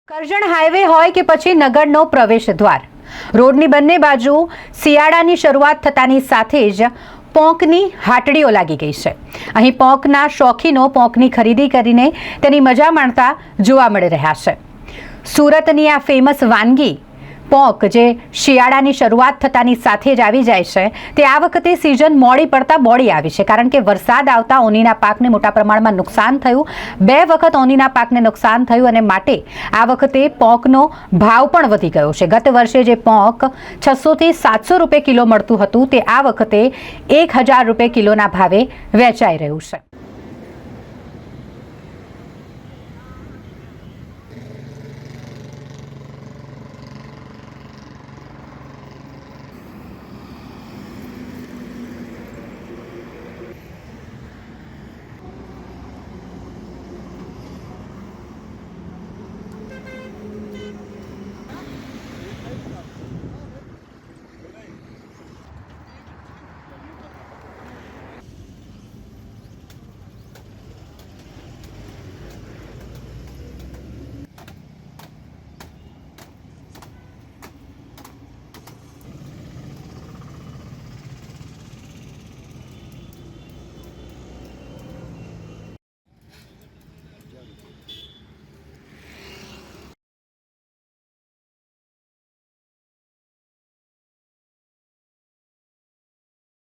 Karjan highway હોય કે પછી નગરનો પ્રવેશ દ્વાર, રોડની બંને બાજુ શિયાળાની શરૂઆત થતાની સાથે જ પોંકની હાટડીઓ લાગી ગઈ છે। અહીં પોંકના શોખીનો પોંકની ખરીદી કરીને તેની મજા માણતા જોવા મળી રહ્યા છે। સુરતની આ ફેમસ વાનગી પોંક જે શિયાળાની શરૂઆત થતાની સાથે જ આવી જાય છે, તે આ વખતે સિઝન મોડી પડતા મોડી આવી છે, કારણ કે વરસાદ આવતા ઓનીના પાકને મોટા પ્રમાણમાં નુકસાન થયું। 2 વખત ઓનીના પાકને નુકસાન થયું અને માટે આ વખતે પોંકનો ભાવ પણ વધી ગયો છે। ગત વર્ષે જે પોંક 600 થી 700 રૂપિયા કિલો મળતું હતું, તે આ વખતે 1000 રૂપિયા કિલોના ભાવે વેચાઈ રહ્યું છે।